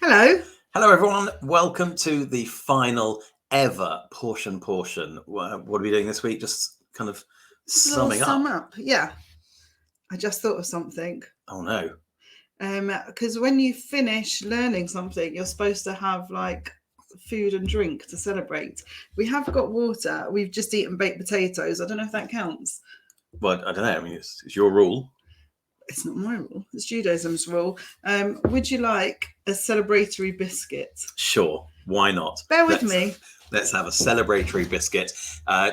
Hello. Hello, everyone. Welcome to the final ever portion. What are we doing this week? Just kind of summing up. Yeah. I just thought of something. Oh, no. Because when you finish learning something, you're supposed to have like food and drink to celebrate. We have got water. We've just eaten baked potatoes. I don't know if that counts. Well, I don't know. I mean, it's your rule. It's not my rule. It's Judaism's rule. Would you like a celebratory biscuit? Sure. Why not? Bear with me. Let's have a celebratory biscuit.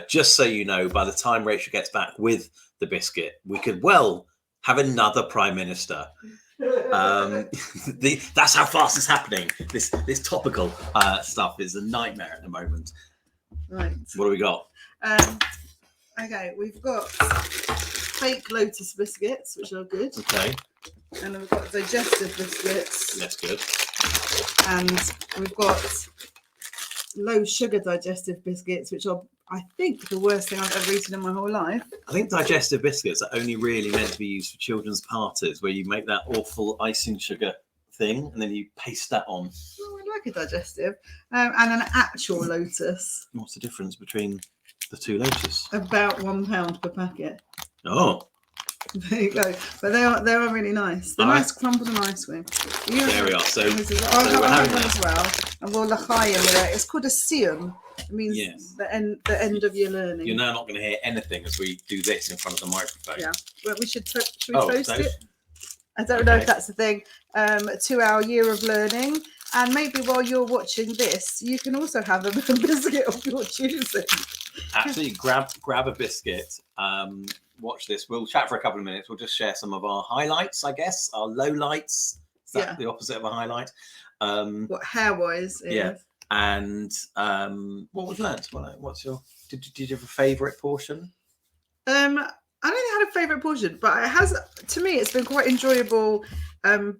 Just so you know, by the time Rachel gets back with the biscuit, we could well have another prime minister. That's how fast it's happening. This topical stuff is a nightmare at the moment. Right. What do we got? Okay, we've got fake lotus biscuits, which are good. Okay. And then we've got digestive biscuits. That's good. And we've got low sugar digestive biscuits, which are, I think, the worst thing I've ever eaten in my whole life. I think digestive biscuits are only really meant to be used for children's parties, where you make that awful icing sugar thing and then you paste that on. Oh, I like a digestive. And an actual lotus. What's the difference between the two lotus? About £1 per packet. Oh. There you go. But they are really nice. They're nice crumbled and ice cream. There we are. So I'll we're have having one as well. And we'll l'chaim with it. It's called a siyum. It means the end of your learning. You're now not going to hear anything as we do this in front of the microphone. Yeah. But we should toast it. I don't know if that's the thing. To our year of learning. And maybe while you're watching this, you can also have a biscuit of your choosing. Absolutely. Grab a biscuit. Watch this. We'll chat for a couple of minutes. We'll just share some of our highlights, I guess. Our lowlights. Is that the opposite of a highlight? What hair-wise is. Yeah. And what we've learned. What's your... Did you have a favourite portion? I don't think I had a favourite portion, but it has, to me, it's been quite enjoyable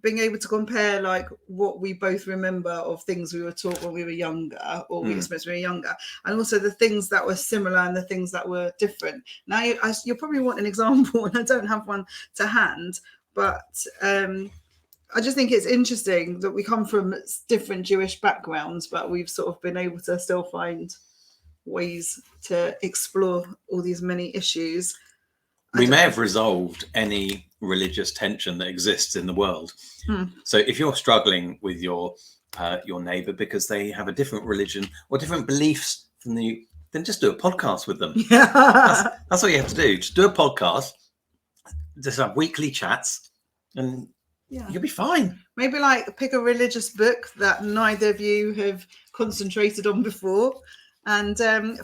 being able to compare like what we both remember of things we were taught when we were younger or we experienced when we were younger, and also the things that were similar and the things that were different. Now, you'll probably want an example, and I don't have one to hand, but I just think it's interesting that we come from different Jewish backgrounds, but we've sort of been able to still find ways to explore all these many issues. We may have resolved any religious tension that exists in the world. So if you're struggling with your neighbour because they have a different religion or different beliefs from you, then just do a podcast with them. Yeah. That's what you have to do. Just do a podcast, just have weekly chats, and you'll be fine. Maybe like pick a religious book that neither of you have concentrated on before, and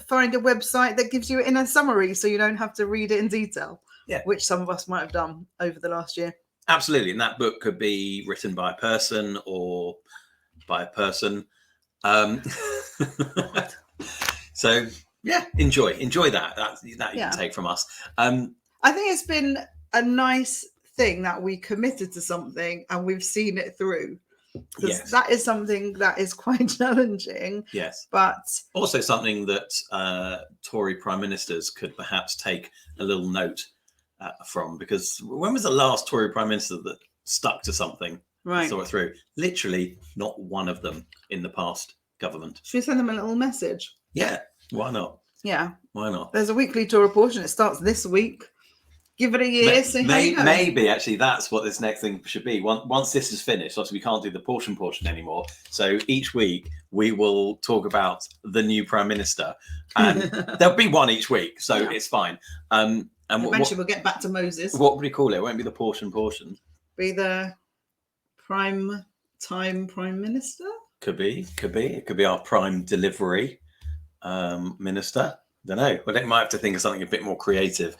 find a website that gives you it in a summary so you don't have to read it in detail, which some of us might have done over the last year. Absolutely. And that book could be written by a person or by a person. So, enjoy that. You can take from us. I think it's been a nice thing that we committed to something and we've seen it through. Because that is something that is quite challenging. Yes. But also something that Tory prime ministers could perhaps take a little note from. Because when was the last Tory prime minister that stuck to something? Right. Saw it through. Literally not one of them in the past government. Should we send them a little message? Yeah. Why not? Yeah. Why not? There's a weekly Torah portion. It starts this week. Give it a year. Maybe actually that's what this next thing should be. Once this is finished, obviously we can't do the portion anymore. So each week we will talk about the new prime minister, and there'll be one each week, so it's fine. And eventually we'll get back to Moses. What would we call it? It won't be the portion. Be the prime minister. Could be. It could be our prime delivery minister. Don't know. Well, they might have to think of something a bit more creative.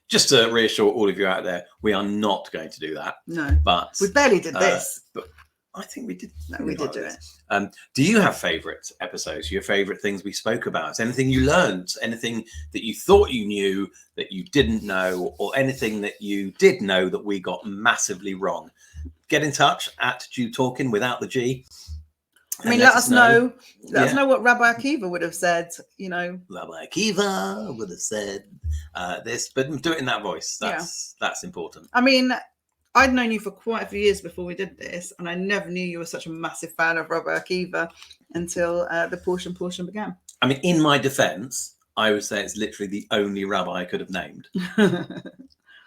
Just to reassure all of you out there, we are not going to do that. No, but we barely did this. But I think we did. No, we did do it. Do you have favourite episodes? Your favourite things we spoke about? Anything you learned? Anything that you thought you knew that you didn't know, or anything that you did know that we got massively wrong? Get in touch at Jew Talking without the G. I mean, let us know. Let us know what Rabbi Akiva would have said. Rabbi Akiva would have said this, but do it in that voice. That's important. I mean, I'd known you for quite a few years before we did this, and I never knew you were such a massive fan of Rabbi Akiva until the portion began. I mean, in my defense, I would say it's literally the only rabbi I could have named.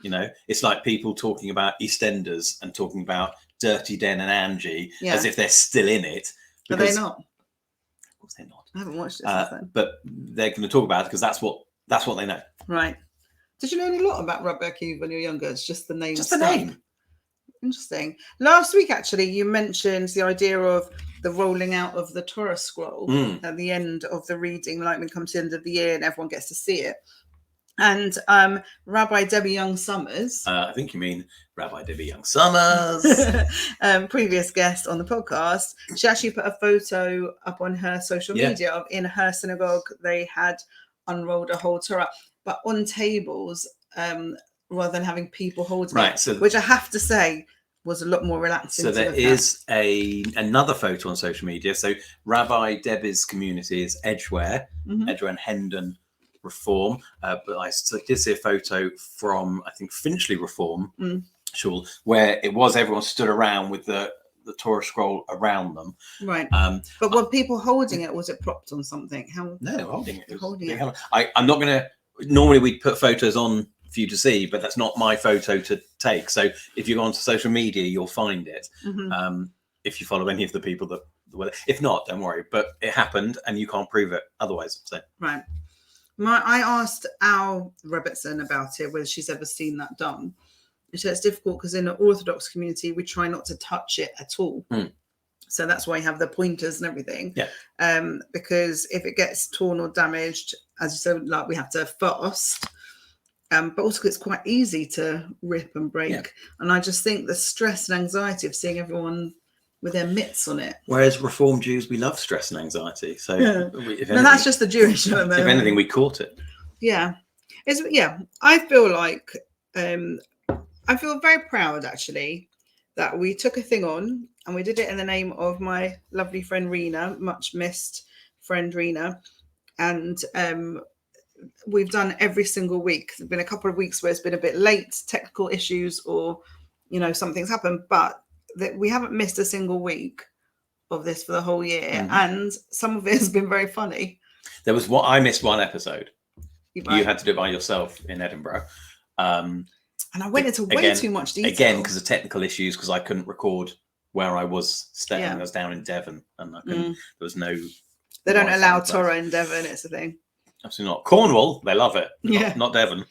You know, it's like people talking about EastEnders and talking about Dirty Den and Angie as if they're still in it. Are they not? Of course they're not. I haven't watched it since then. But they're going to talk about it because that's what they know. Right. Did you know any lot about Rabbi Akiva when you were younger? It's just the name. Just the name. Interesting. Last week, actually, you mentioned the idea of the rolling out of the Torah scroll at the end of the reading, like when it comes to the end of the year and everyone gets to see it. And Rabbi Debbie Young Summers. I think you mean Rabbi Debbie Young Summers. Previous guest on the podcast. She actually put a photo up on her social media of in her synagogue. They had unrolled a whole Torah, but on tables rather than having people holding it, so, which I have to say was a lot more relaxing. So there is another photo on social media. So Rabbi Debbie's community is Edgware, Edgware and Hendon Reform, but I did see a photo from, I think, Finchley Reform Shul, where it was everyone stood around with the Torah scroll around them. Right. But were people holding it? Was it propped on something? No, they were holding it. Holding it. I'm not going to. Normally, we'd put photos on for you to see, but that's not my photo to take. So if you go onto social media, you'll find it. If you follow any of the people that were, if not, don't worry. But it happened, and you can't prove it otherwise. So right. I asked Al Rebbitzin about it, whether she's ever seen that done. She said it's difficult because in the Orthodox community, we try not to touch it at all. So that's why you have the pointers and everything. Yeah. Because if it gets torn or damaged, as you said, like we have to fast. But also it's quite easy to rip and break. Yeah. And I just think the stress and anxiety of seeing everyone with their mitts on it. Whereas Reform Jews, we love stress and anxiety. So that's just the Jewish element. If anything, we caught it. Yeah. I feel like I feel very proud actually that we took a thing on and we did it in the name of my lovely friend Rena, much missed friend Rena. And we've done every single week. There's been a couple of weeks where it's been a bit late, technical issues or, something's happened, but we haven't missed a single week of this for the whole year. And some of it has been very funny. I missed one episode. You had to do it by yourself in Edinburgh. And I went into way too much detail. Again, because of technical issues, because I couldn't record where I was staying. I was down in Devon and I couldn't, there was no... They don't allow Torah in Devon, it's a thing. Absolutely not. Cornwall, they love it. Not Devon.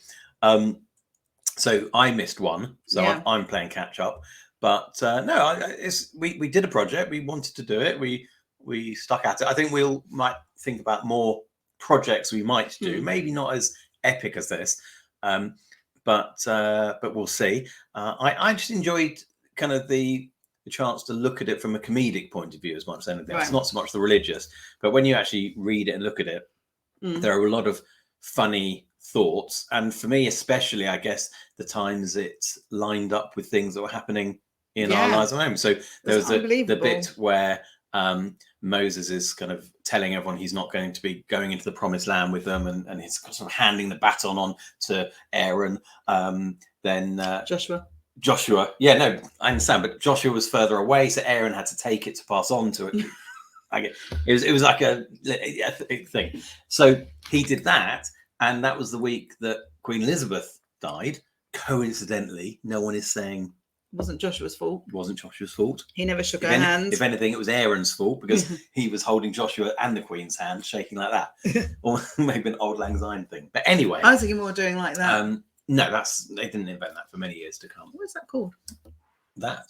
So I missed one. So I'm playing catch up. But we did a project. We wanted to do it. We stuck at it. I think might think about more projects we might do. Maybe not as epic as this, but we'll see. I just enjoyed kind of the chance to look at it from a comedic point of view as much as anything. Right. It's not so much the religious, but when you actually read it and look at it, there are a lot of funny thoughts. And for me, especially, I guess, the times it's lined up with things that were happening in our lives at home. So there was the bit where Moses is kind of telling everyone he's not going to be going into the promised land with them, and he's sort of handing the baton on to Aaron. Then Joshua. Yeah, no, I understand, but Joshua was further away, so Aaron had to take it to pass on to it. It was like a thing. So he did that, and that was the week that Queen Elizabeth died. Coincidentally, no one is saying it wasn't Joshua's fault. It wasn't Joshua's fault. He never shook her hand. If anything, it was Aaron's fault because he was holding Joshua and the Queen's hand, shaking like that. Or maybe an old Lang Syne thing. But anyway. I was thinking more doing like that. No, they didn't invent that for many years to come. What is that called? That?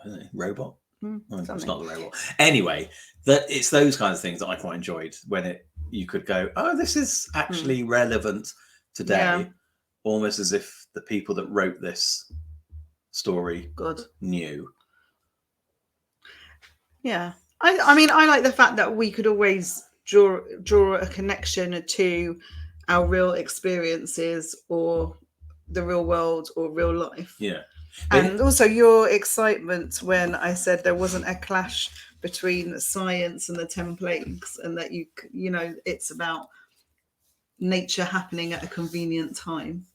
I don't know, robot? It's not the robot. Anyway, it's those kinds of things that I quite enjoyed when you could go, oh, this is actually relevant today. Almost as if the people that wrote this story knew. Yeah. I mean, I like the fact that we could always draw a connection to our real experiences or the real world or real life. Yeah. And also your excitement when I said there wasn't a clash between science and the 10 plagues, and that it's about nature happening at a convenient time.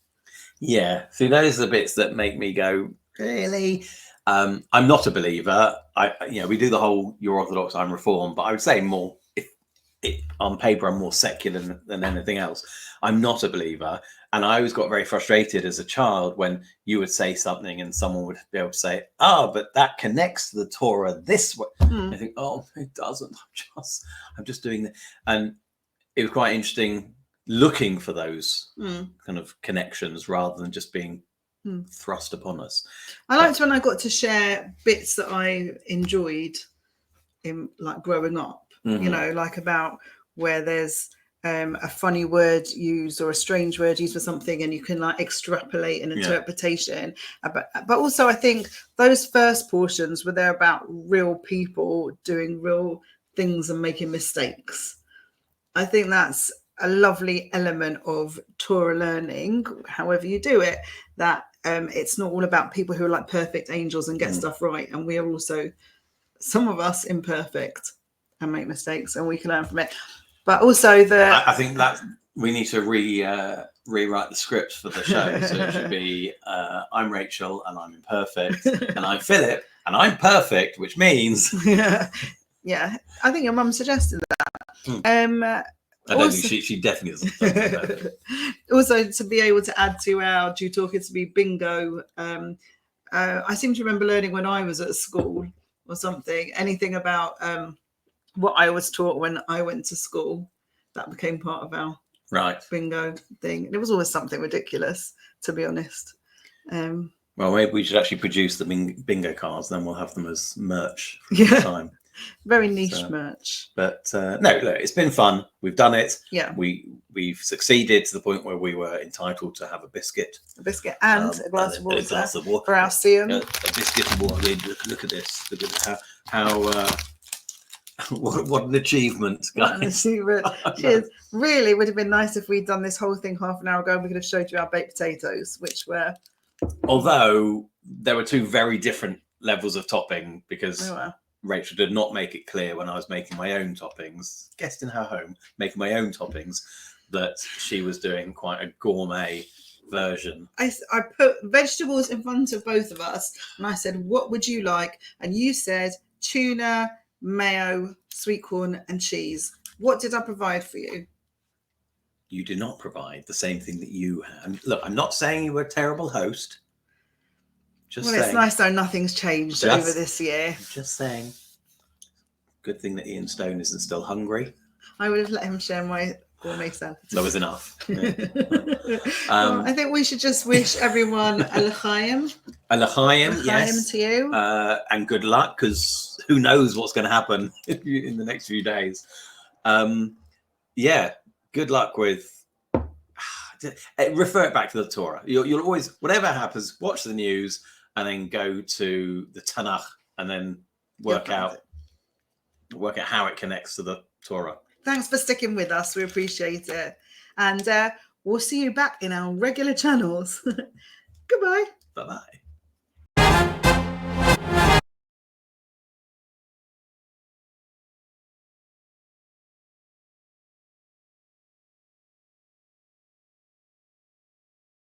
Yeah. See, those are the bits that make me go, really. I'm not a believer. We do the whole "you're Orthodox, I'm Reformed," but I would say more. On paper, I'm more secular than anything else. I'm not a believer, and I always got very frustrated as a child when you would say something and someone would be able to say, but that connects to the Torah this way. I think, it doesn't. I'm just doing that. And it was quite interesting looking for those kind of connections rather than just being thrust upon us. I liked when I got to share bits that I enjoyed in like growing up, like about where there's a funny word used or a strange word used for something, and you can like extrapolate an interpretation. But also I think those first portions were there about real people doing real things and making mistakes. I think that's a lovely element of Torah learning, however you do it, that it's not all about people who are like perfect angels and get stuff right. And we are also, some of us, imperfect and make mistakes, and we can learn from it. But also I think that we need to rewrite the script for the show. So it should be, I'm Rachel and I'm imperfect, and I'm Philip and I'm perfect, which means... Yeah, I think your mum suggested that. I don't think she definitely doesn't. Also, to be able to add to our "Do you talk it to be" bingo, I seem to remember learning when I was at school or something, anything about what I was taught when I went to school. That became part of our bingo thing. And it was always something ridiculous, to be honest. Well, maybe we should actually produce the bingo cards, then we'll have them as merch for the time. Very niche merch. But no, look, it's been fun. We've done it. Yeah. We've succeeded to the point where we were entitled to have a biscuit. A biscuit and a glass of water. A glass of water. For our Sian. A biscuit and water. Look at this. Look at how what an achievement, guys. What an achievement. Cheers. Really would have been nice if we'd done this whole thing half an hour ago. We could have showed you our baked potatoes, which were... Although there were two very different levels of topping, because Rachel did not make it clear when I was making my own toppings, guest in her home, making my own toppings, that she was doing quite a gourmet version. I put vegetables in front of both of us, and I said, what would you like? And you said tuna, mayo, sweet corn and cheese. What did I provide for you? You did not provide the same thing that you had. Look, I'm not saying you were a terrible host. Just saying. It's nice though, nothing's changed over this year. Just saying. Good thing that Ian Stone isn't still hungry. I would have let him share my gourmet salad. That was enough. Yeah. Well, I think we should just wish everyone a l'chaim. A l'chaim, yes. To you. And good luck, because who knows what's going to happen in the next few days. Good luck with... Refer it back to the Torah. You'll always, whatever happens, watch the news and then go to the Tanakh and then work out how it connects to the Torah. Thanks for sticking with us. We appreciate it. And we'll see you back in our regular channels. Goodbye. Bye-bye.